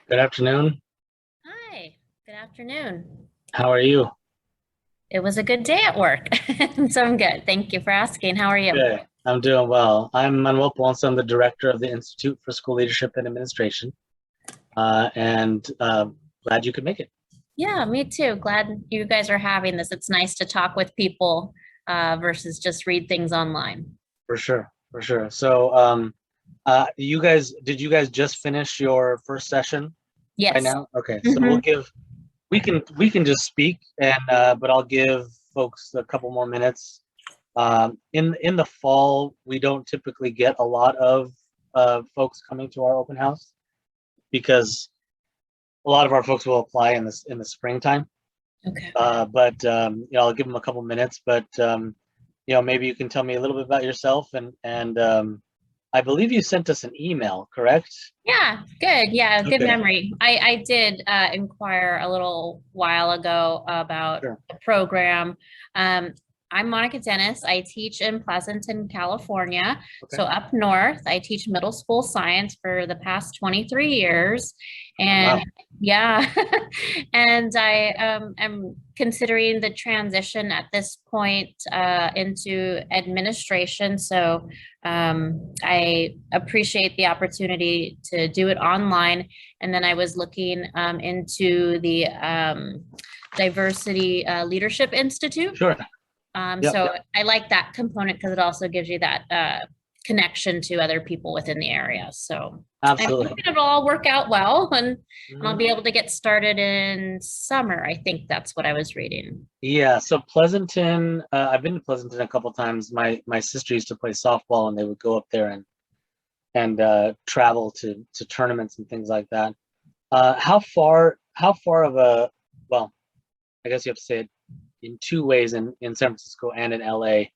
Good afternoon. Hi, good afternoon. How are you? It was a good day at work, so I'm good. Thank you for asking. How are you? Good. I'm doing well. I'm Manuel Ponce. I'm the director of the Institute for School Leadership and Administration, and glad you could make it. Yeah, me too. Glad you guys are having this. It's nice to talk with people versus just read things online. For sure, for sure. Did you guys just finish your first session right Yes. now? Okay, so Hmm. we can just speak, but I'll give folks a couple more minutes. In the fall, we don't typically get a lot of folks coming to our open house because a lot of our folks will apply in the springtime. Okay. I'll give them a couple minutes. Maybe you can tell me a little bit about yourself, and I believe you sent us an email, correct? Yeah, good. Yeah, good Okay, memory. I did inquire a little while ago about sure. the program. Um, I'm Monica Dennis. I teach in Pleasanton, California. Okay. So up north, I teach middle school science for the past 23 years. And Wow. yeah, and I am considering the transition at this point into administration. So I appreciate the opportunity to do it online. And then I was looking into the Diversity Leadership Institute. Sure. Yep. So I like that component because it also gives you that connection to other people within the area. So I'm Absolutely. hoping it'll all work out well and I'll Mhm. be able to get started in summer. I think that's what I was reading. Yeah. So Pleasanton, I've been to Pleasanton a couple times. My sister used to play softball, and they would go up there and travel to tournaments and things like that. How far of a, well, I guess you have to say it in two ways in San Francisco and in LA.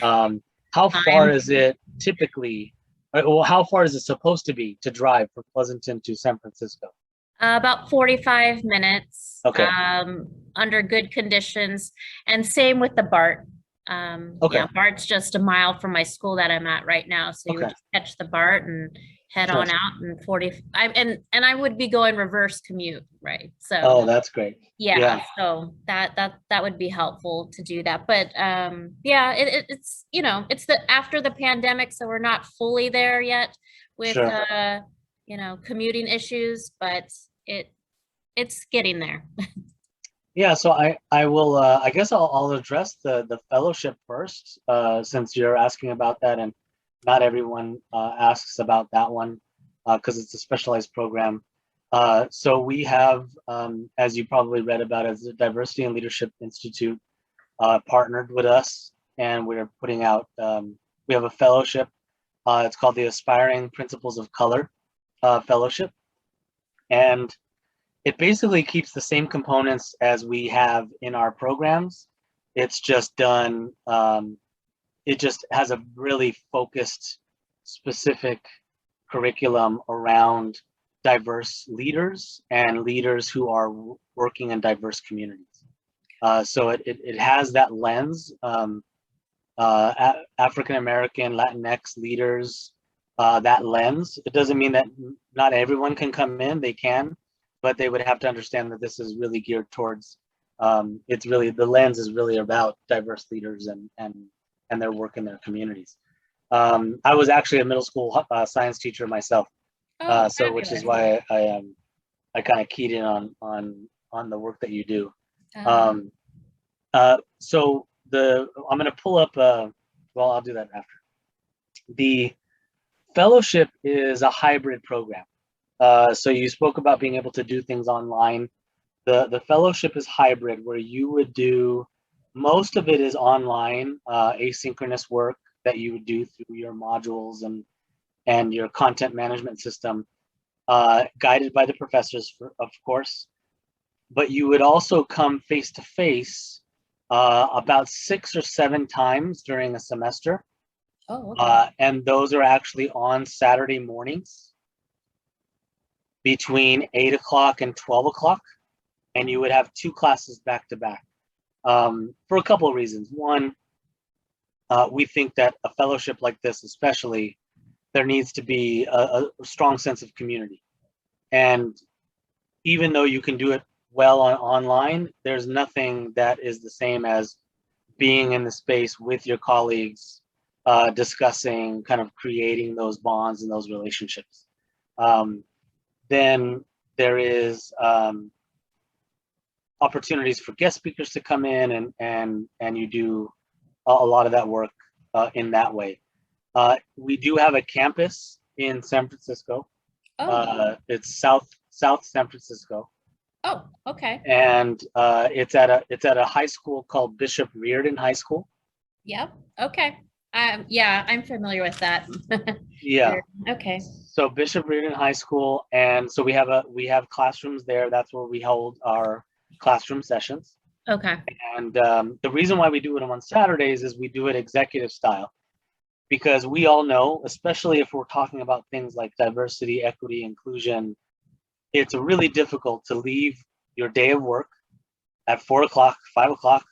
Um, how far Time. is it typically, well, how far is it supposed to be to drive from Pleasanton to San Francisco? About 45 minutes Okay. under good conditions. And same with the BART. Okay. Yeah, BART's just a mile from my school that I'm at right now. So you would Okay. just catch the BART and head Sure. on out and 40. And I would be going reverse commute, right? So Oh, that's great. yeah, Yeah. so that would be helpful to do that. But yeah, it's it's the after the pandemic, so we're not fully there yet with Sure. commuting issues, but it it's getting there. Yeah, so I will I guess I'll address the fellowship first, since you're asking about that, and not everyone asks about that one because it's a specialized program. So we have, as you probably read about, as the Diversity and Leadership Institute partnered with us, and we're putting out we have a fellowship. It's called the Aspiring Principles of Color Fellowship, and it basically keeps the same components as we have in our programs. It's just done, it just has a really focused, specific curriculum around diverse leaders and leaders who are working in diverse communities. So it has that lens, African American, Latinx leaders, that lens. It doesn't mean that not everyone can come in, they can, but they would have to understand that this is really geared towards, it's really, the lens is really about diverse leaders and their work in their communities. I was actually a middle school science teacher myself, Oh, so which is fabulous. why I kind of keyed in on the work that you do. Um, Um, so I'm going to pull up. Well, I'll do that after. The fellowship is a hybrid program. So you spoke about being able to do things online. The fellowship is hybrid, where you would do, most of it is online, asynchronous work that you would do through your modules and your content management system, guided by the professors, of course. But you would also come face to face about 6 or 7 times during a semester, oh, okay. and those are actually on Saturday mornings between 8 o'clock and 12 o'clock, and you would have two classes back to back, for a couple of reasons. One, we think that a fellowship like this, especially, there needs to be a strong sense of community. And even though you can do it well online, there's nothing that is the same as being in the space with your colleagues, discussing, kind of creating those bonds and those relationships. Then there is opportunities for guest speakers to come in, and you do a lot of that work in that way. We do have a campus in San Francisco. It's South San Francisco. Oh, okay. And it's at a high school called Bishop Reardon High School. Yep. Okay. Yeah, I'm familiar with that. Yeah. Okay. So Bishop Reardon High School, and so we have classrooms there. That's where we hold our classroom sessions. Okay. And the reason why we do it on Saturdays is we do it executive style, because we all know, especially if we're talking about things like diversity, equity, inclusion, it's really difficult to leave your day of work at 4 o'clock, 5 o'clock,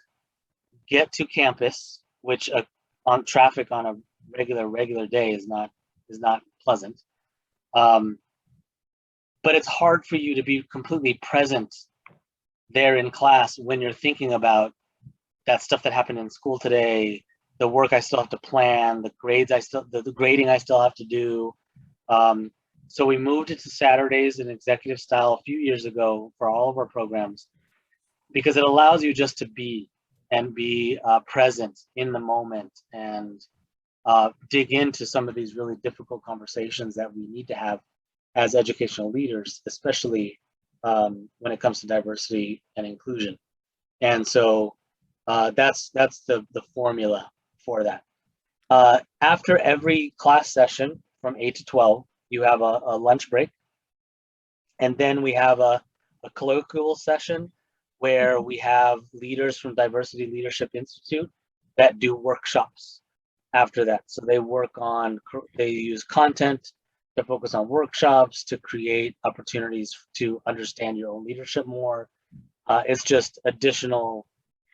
get to campus, which on traffic on a regular day is not pleasant. But it's hard for you to be completely present there in class when you're thinking about that stuff that happened in school today, the work I still have to plan, the grades the grading I still have to do. So we moved it to Saturdays in executive style a few years ago for all of our programs, because it allows you just to be present in the moment, and dig into some of these really difficult conversations that we need to have as educational leaders, especially when it comes to diversity and inclusion. And so that's the formula for that. After every class session from 8 to 12, you have a lunch break. And then we have a colloquial session where we have leaders from Diversity Leadership Institute that do workshops after that. So they use content to focus on workshops, to create opportunities to understand your own leadership more. It's just additional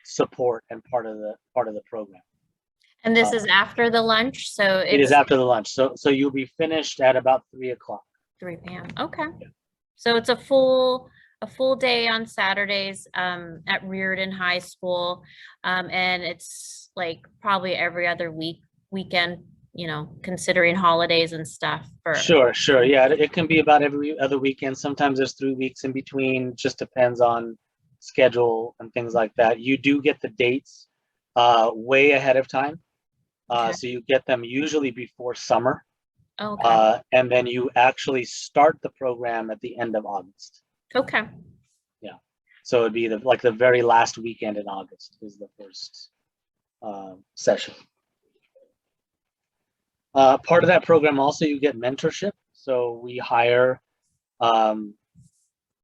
support and part of the program. And this is after the lunch, so it is after the lunch. So you'll be finished at about 3 o'clock. 3 p.m. Okay. Yeah. So it's a full day on Saturdays at Reardon High School, and it's like probably every other weekend, considering holidays and stuff. Sure. Yeah, it can be about every other weekend. Sometimes there's 3 weeks in between. Just depends on schedule and things like that. You do get the dates way ahead of time. Okay. So you get them usually before summer. Okay. And then you actually start the program at the end of August. Okay. Yeah. So it'd be the very last weekend in August is the first session. Part of that program also, you get mentorship. So we hire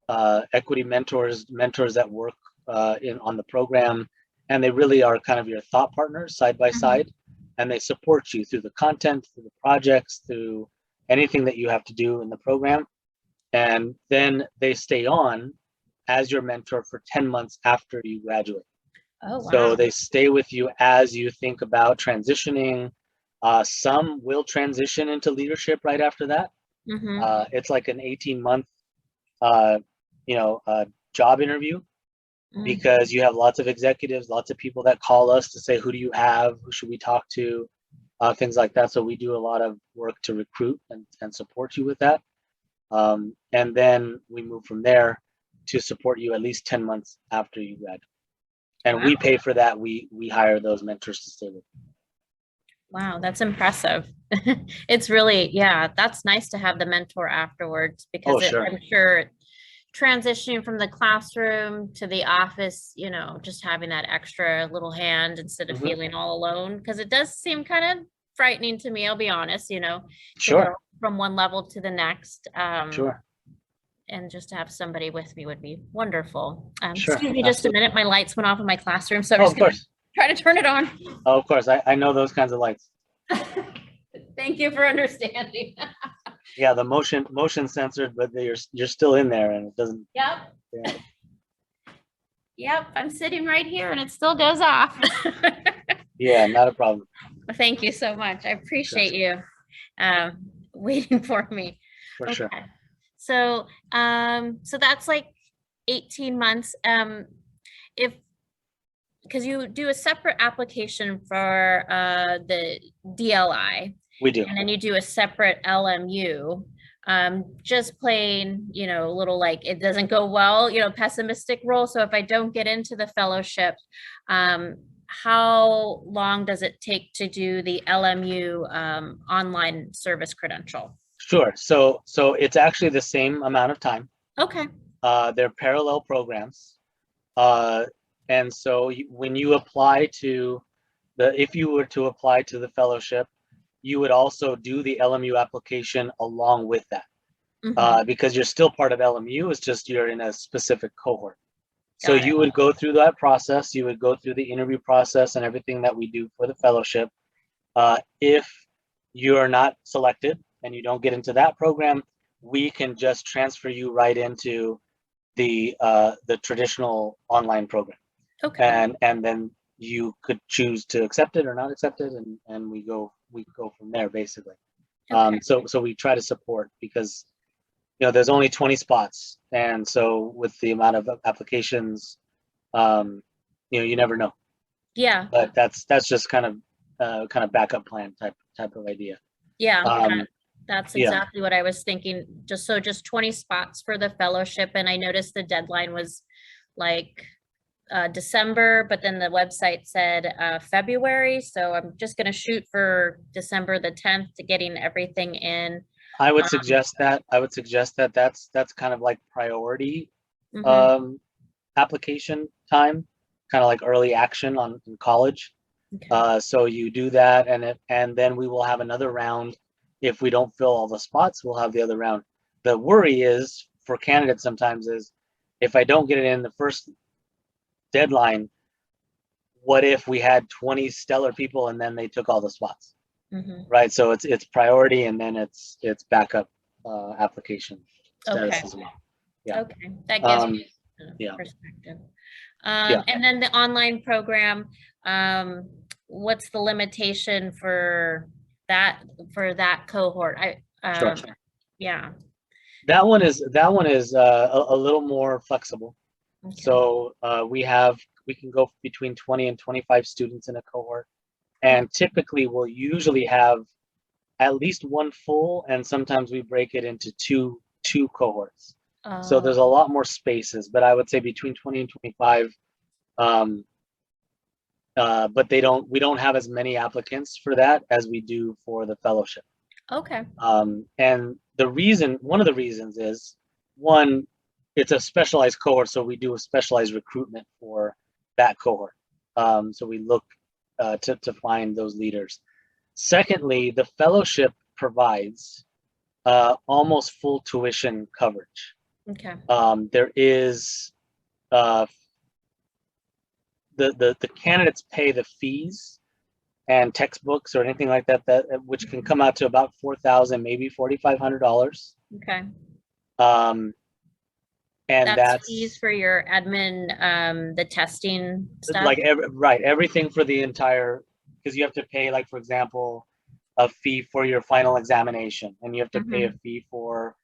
equity mentors that work on the program, and they really are kind of your thought partners side by side, and they support you through the content, through the projects, through anything that you have to do in the program. And then they stay on as your mentor for 10 months after you graduate. Oh, wow. So they stay with you as you think about transitioning. Some will transition into leadership right after that. Mm-hmm. It's like an 18-month job interview, because you have lots of executives, lots of people that call us to say, who do you have? Who should we talk to? Things like that. So we do a lot of work to recruit and support you with that. And then we move from there to support you at least 10 months after you graduate. And wow. We pay for that. We hire those mentors to stay with you. Wow, that's impressive. It's really, yeah, that's nice to have the mentor afterwards, because I'm sure transitioning from the classroom to the office, just having that extra little hand instead of feeling all alone, because it does seem kind of frightening to me, I'll be honest, Sure. From one level to the next. Sure. And just to have somebody with me would be wonderful. Sure. Excuse me just a minute, my lights went off in my classroom, so I'm just of course. Try to turn it on. Oh, of course. I know those kinds of lights. Thank you for understanding. Yeah, the motion censored, but you're still in there, and it doesn't. Yep. Yeah. Yep, I'm sitting right here and it still goes off. Yeah, not a problem. Thank you so much. I appreciate you waiting for me. For sure. So that's like 18 months. If because you do a separate application for the DLI, We do. and then you do a separate LMU. Just plain, a little like it doesn't go well, pessimistic role. So if I don't get into the fellowship, how long does it take to do the LMU online service credential? Sure. So it's actually the same amount of time. Okay. They're parallel programs. And so when you apply to if you were to apply to the fellowship, you would also do the LMU application along with that. Because you're still part of LMU, it's just you're in a specific cohort. So Got it. you would go through that process, you would go through the interview process and everything that we do for the fellowship. If you are not selected and you don't get into that program, we can just transfer you right into the traditional online program. Okay. And then you could choose to accept it or not accept it, and we go from there basically. Okay. So we try to support because there's only 20 spots, and so with the amount of applications, you never know. Yeah. But that's just kind of backup plan type of idea. Yeah. Um, That's yeah, exactly what I was thinking. Just 20 spots for the fellowship. And I noticed the deadline was like December, but then the website said February. So I'm just going to shoot for December the 10th to getting everything in. I would suggest that that's kind of like priority Mhm. application time, kind of like early action in college. Okay. So you do that, and then we will have another round. If we don't fill all the spots, we'll have the other round. The worry is for candidates sometimes is if I don't get it in the first deadline, what if we had 20 stellar people and then they took all the spots, Mhm. right? So it's priority and then it's backup application status Okay. as well. Yeah. Okay. That gives Um, me yeah. perspective. Yeah. And then the online program, what's the limitation for that cohort? Sure. Yeah. That one is a little more flexible. Okay. So we can go between 20 and 25 students in a cohort, and typically we'll usually have at least one full, and sometimes we break it into two cohorts. So there's a lot more spaces, but I would say between 20 and 25. But we don't have as many applicants for that as we do for the fellowship. Okay. And one of the reasons is, one, it's a specialized cohort, so we do a specialized recruitment for that cohort. So we look to find those leaders. Secondly, the fellowship provides almost full tuition coverage. Okay. There is the candidates pay the fees and textbooks or anything like that which can come out to about $4,000, maybe $4,500. Okay. And That's fees for your admin, the testing stuff. like everything for the entire, because you have to pay, like, for example, a fee for your final examination, and you have to pay a fee for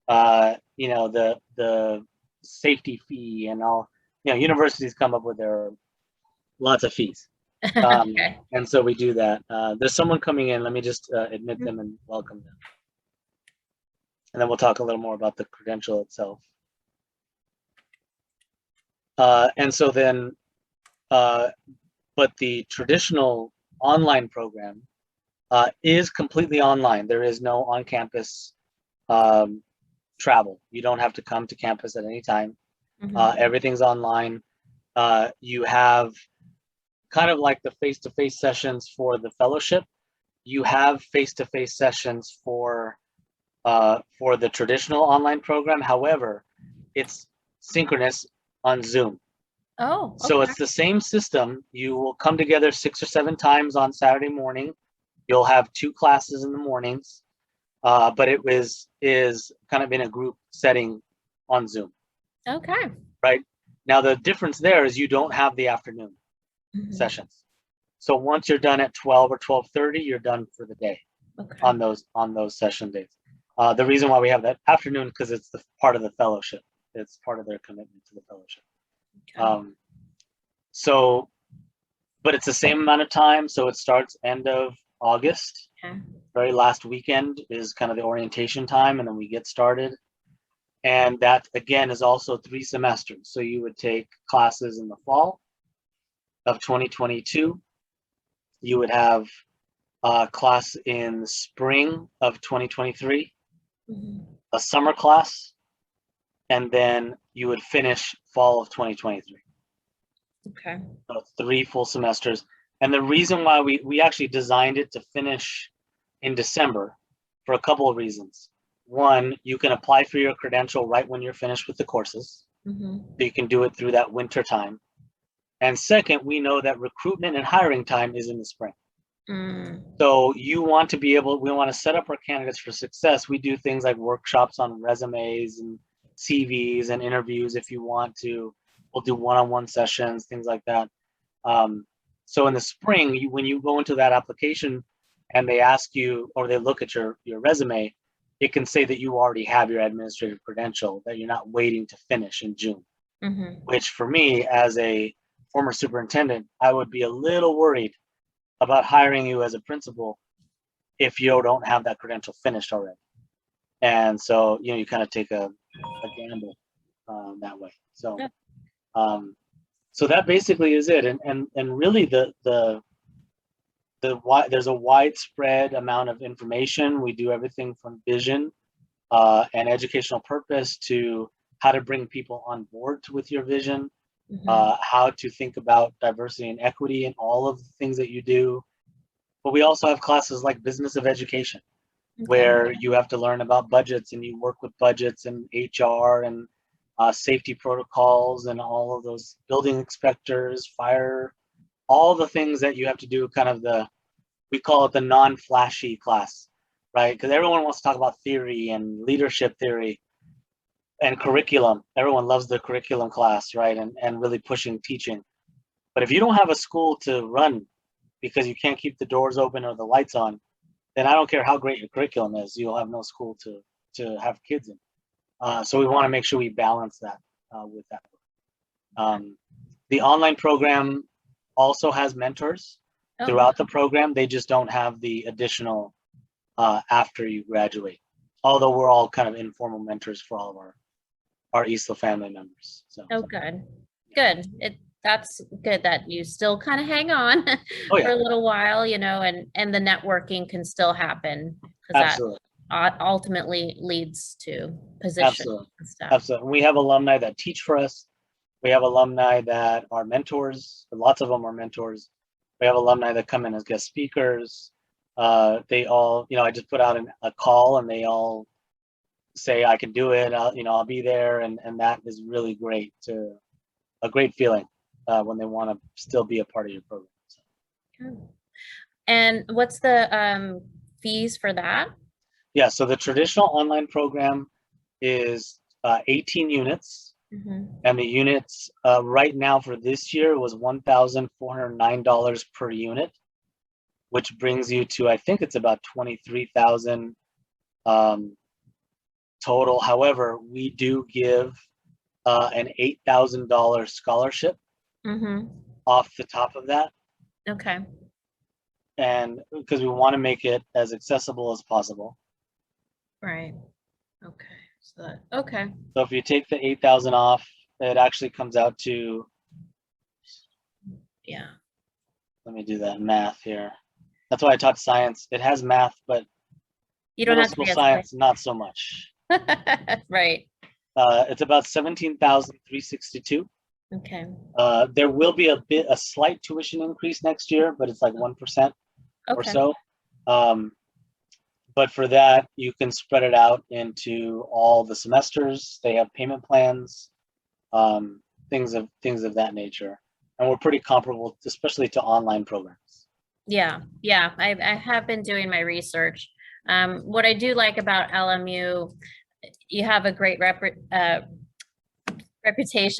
the safety fee and all. Universities come up with their lots of fees. Okay. And so we do that. There's someone coming in. Let me just admit them and welcome them. And then we'll talk a little more about the credential itself. And so then, but the traditional online program is completely online. There is no on-campus travel. You don't have to come to campus at any time. Everything's online. You have kind of like the face-to-face sessions for the fellowship. You have face-to-face sessions for the traditional online program. However, it's synchronous on Zoom. Oh, So okay. it's the same system. You will come together 6 or 7 times on Saturday morning. You'll have 2 classes in the mornings, but it is kind of in a group setting on Zoom. Okay. Right? Now the difference there is you don't have the afternoon sessions. So once you're done at 12 or 12:30, you're done for the day on those session days. The reason why we have that afternoon, because it's the part of the fellowship. It's part of their commitment to the fellowship. Okay. So, but it's the same amount of time. So it starts end of August. Okay. Very last weekend is kind of the orientation time, and then we get started. And that again is also 3 semesters. So you would take classes in the fall of 2022. You would have a class in the spring of 2023, a summer class, and then you would finish fall of 2023. Okay. So 3 full semesters. And the reason why we actually designed it to finish in December for a couple of reasons. One, you can apply for your credential right when you're finished with the courses. So you can do it through that winter time. And second, we know that recruitment and hiring time is in the spring. So we want to set up our candidates for success. We do things like workshops on resumes and CVs and interviews if you want to. We'll do one-on-one sessions, things like that. So in the spring, when you go into that application and they ask you, or they look at your resume, it can say that you already have your administrative credential, that you're not waiting to finish in June. Which for me, as a former superintendent, I would be a little worried about hiring you as a principal if you don't have that credential finished already. And so, you kind of take a gamble that way. So, so that basically is it. And really there's a widespread amount of information. We do everything from vision and educational purpose to how to bring people on board with your vision, how to think about diversity and equity in all of the things that you do. But we also have classes like Business of Education, where you have to learn about budgets and you work with budgets and HR and safety protocols and all of those, building inspectors, fire, all the things that you have to do, kind of we call it the non-flashy class, right? Because everyone wants to talk about theory and leadership theory and curriculum. Everyone loves the curriculum class, right? And really pushing teaching. But if you don't have a school to run because you can't keep the doors open or the lights on, then I don't care how great your curriculum is, you'll have no school to have kids in. So we want to make sure we balance that with that. The online program also has mentors throughout the program. They just don't have the additional after you graduate. Although we're all kind of informal mentors for all of our ESLA family members. So. Oh, good. That's good that you still kind of hang on Oh, yeah. for a little while, and the networking can still happen, because Absolutely. that ultimately leads to positions and stuff. Absolutely. We have alumni that teach for us. We have alumni that are mentors. Lots of them are mentors. We have alumni that come in as guest speakers. They all, I just put out a call and they all say, I can do it. I'll be there. And that is really great, a great feeling when they want to still be a part of your program. So. And what's the fees for that? Yeah, so the traditional online program is 18 units. And the units right now for this year was $1,409 per unit, which brings you to, I think it's about 23,000 total. However, we do give an $8,000 scholarship off the top of that. Okay. And because we want to make it as accessible as possible. Right. Okay. Okay. So if you take the 8,000 off, it actually comes out to. Yeah. Let me do that math here. That's why I taught science. It has math, but you don't have to be science, not so much. Right. It's about 17,362. Okay. There will be a slight tuition increase next year, but it's like 1% or so. But for that, you can spread it out into all the semesters. They have payment plans, things of that nature, and we're pretty comparable, especially to online programs. Yeah, I have been doing my research. What I do like about LMU, you have a great reputation.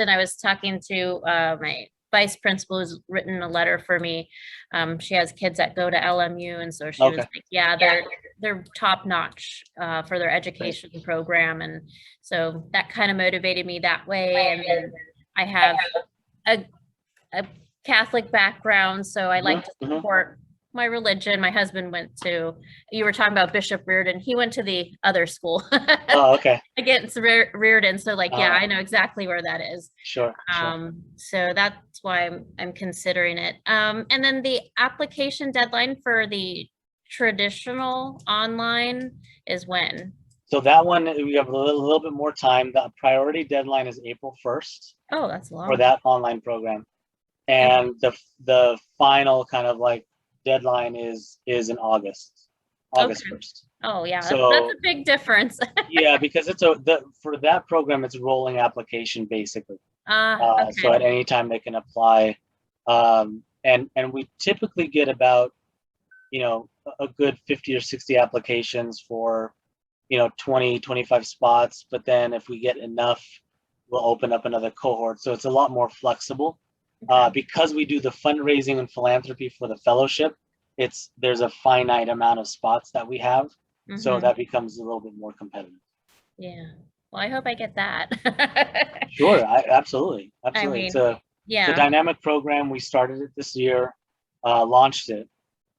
I was talking to my vice principal has written a letter for me. She has kids that go to LMU, and so she was Okay. like, yeah, they're top notch for their education program, and so that kind of motivated me that way. And then I have a a Catholic background, so I like to support my religion. My husband went to, you were talking about Bishop Reardon. He went to the other school. Oh, okay. Against Reardon. So like, yeah, I know exactly where that is. Sure. So that's why I'm considering it. And then the application deadline for the traditional online is when? So that one, we have a little bit more time. The priority deadline is April 1st Oh, that's long. for that online program. And the final kind of like deadline is in August 1st. Oh yeah, So that's a big difference. yeah, because it's for that program, it's rolling application basically. Okay. So at any time they can apply. And we typically get about, a good 50 or 60 applications for, 20, 25 spots. But then if we get enough, we'll open up another cohort. So it's a lot more flexible. Because we do the fundraising and philanthropy for the fellowship, there's a finite amount of spots that we have. So that becomes a little bit more competitive. Yeah. Well, I hope I get that. Sure. Absolutely. I mean, It's a dynamic program. We started it this year, launched it,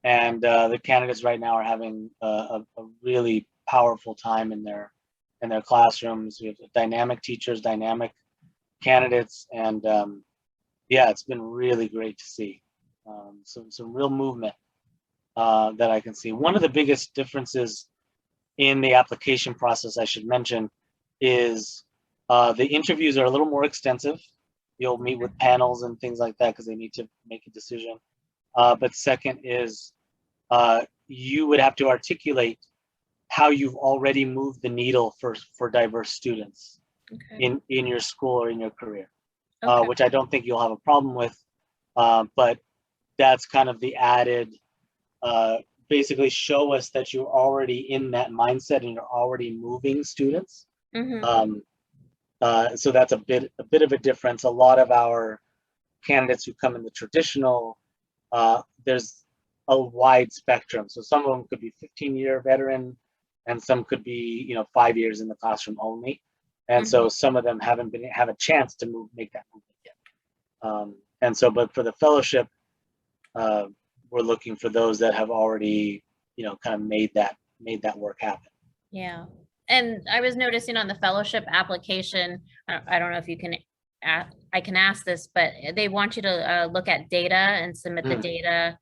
and the candidates right now are having a really powerful time in their classrooms. We have dynamic teachers, dynamic candidates, and yeah, it's been really great to see some real movement that I can see. One of the biggest differences in the application process, I should mention, is the interviews are a little more extensive. You'll meet with panels and things like that because they need to make a decision. But second is you would have to articulate how you've already moved the needle for diverse students in your school or in your career, which I don't think you'll have a problem with. But that's kind of the added, basically show us that you're already in that mindset and you're already moving students. So that's a bit of a difference. A lot of our candidates who come in the traditional, there's a wide spectrum. So some of them could be 15-year veteran, and some could be 5 years in the classroom only. And so some of them have a chance to make that movement yet. And so, but for the fellowship, we're looking for those that have already, kind of made that work happen. Yeah. And I was noticing on the fellowship application, I don't know if you can, I can ask this, but they want you to look at data and submit the data.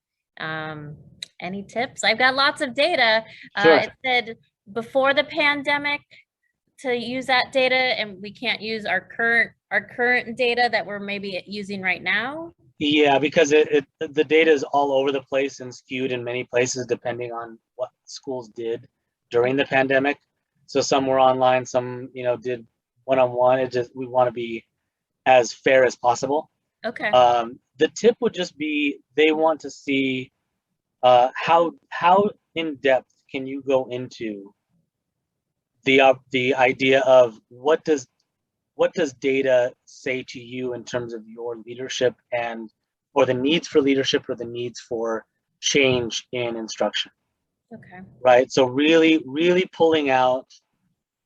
Any tips? I've got lots of data. Sure. It said before the pandemic to use that data, and we can't use our current data that we're maybe using right now. Yeah, because the data is all over the place and skewed in many places depending on what schools did during the pandemic. So some were online, some did one-on-one. We want to be as fair as possible. Okay. The tip would just be they want to see how in depth can you go into the idea of what does data say to you in terms of your leadership or the needs for leadership or the needs for change in instruction. Okay. Right. So really, really pulling out,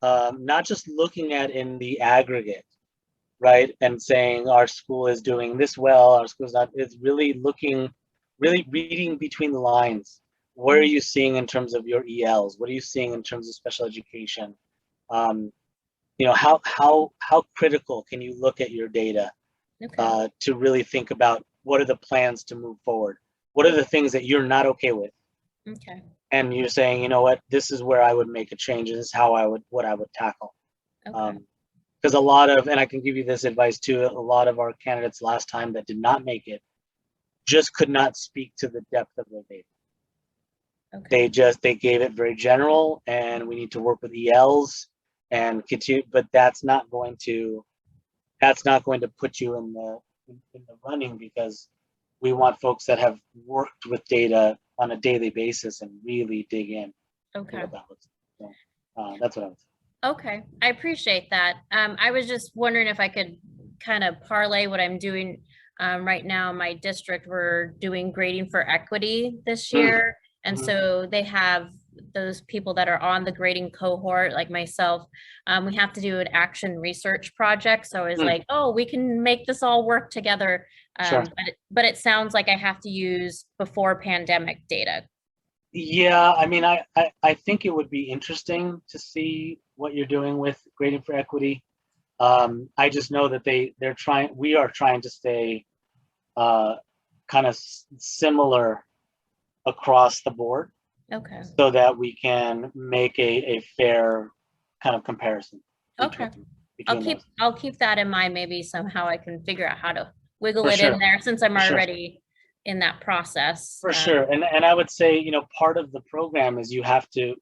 not just looking at in the aggregate, right, and saying our school is doing this well, our school's not. It's really reading between the lines. What are you seeing in terms of your ELs? What are you seeing in terms of special education? How critical can you look at your data to really think about what are the plans to move forward? What are the things that you're not okay with? Okay. And you're saying, you know what, this is where I would make a change. This is what I would tackle. Okay. Because a lot of, and I can give you this advice too, a lot of our candidates last time that did not make it just could not speak to the depth of their data. Okay. They gave it very general, and we need to work with ELs and continue, but that's not going to put you in the running, because we want folks that have worked with data on a daily basis and really dig in. Okay. What that looks like. So, that's what I would say. Okay, I appreciate that. I was just wondering if I could kind of parlay what I'm doing Right now, my district, we're doing grading for equity this Mm, year. And mhm, so they have those people that are on the grading cohort, like myself. We have to do an action research project. So it's mm, like, oh, we can make this all work together. sure. But it sounds like I have to use before pandemic data. Yeah, I mean, I think it would be interesting to see what you're doing with grading for equity. I just know that we are trying to stay uh, kind of similar across the board Okay. so that we can make a fair kind of comparison Okay. between those. I'll keep that in mind. Maybe somehow I can figure out how to wiggle For it in sure, there since I'm for sure, already in that process. for sure. And I would say, part of the program is you have to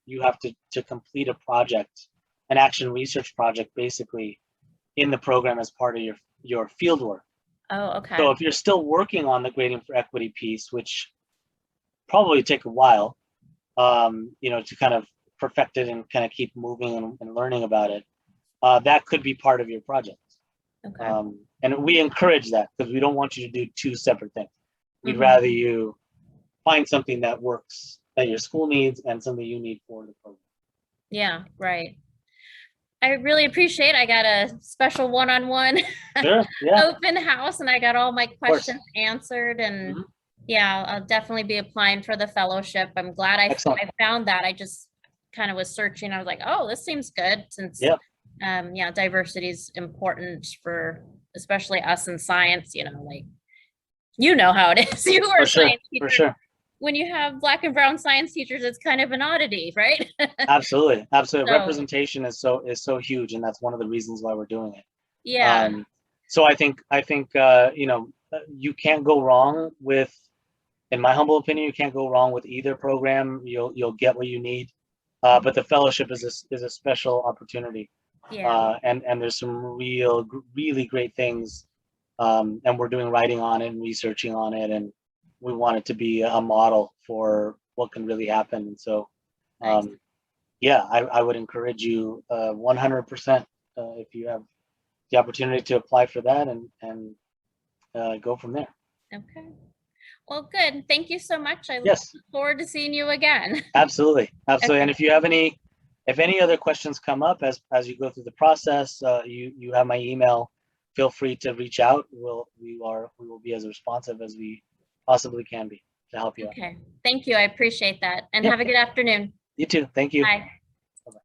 complete a project, an action research project, basically in the program as part of your field work. Oh, So okay. if you're still working on the grading for equity piece, which probably take a while, to kind of perfect it and kind of keep moving and learning about it, that could be part of your project. Okay. And we encourage that because we don't want you to do two separate things. We'd Hmm. rather you find something that works that your school needs and something you need for the program. Yeah, right. I really appreciate I got a special one-on-one Sure. Yeah. Of open house and I got all my course. questions answered and Mhm. yeah, I'll definitely be applying for the fellowship. I'm glad Excellent. I found that. I just kind of was searching. I was like, oh, this seems good since Yeah. yeah, diversity is important for especially us in science, like you know how it is. You are For a sure. science For teacher. sure. When you have black and brown science teachers, it's kind of an oddity, right? Absolutely. Absolutely. So Representation is so huge, and that's one of the reasons why we're doing it. yeah. So I think you can't go wrong with, in my humble opinion, you can't go wrong with either program. You'll get what you need. But the fellowship is a special opportunity, Yeah. and there's some really great things, and we're doing writing on it and researching on it, and we want it to be a model for what can really happen. And so, Nice. um, yeah, I would encourage you 100% if you have the opportunity to apply for that and go from there. Okay. Well, good. Thank you so much. I look Yes, forward to seeing you again. absolutely, absolutely. And Okay. if any other questions come up as you go through the process, you have my email. Feel free to reach out. We will be as responsive as we possibly can be to help you out. Okay. Thank you. I appreciate that. And Yeah, have a good afternoon. you too. Thank you. Bye.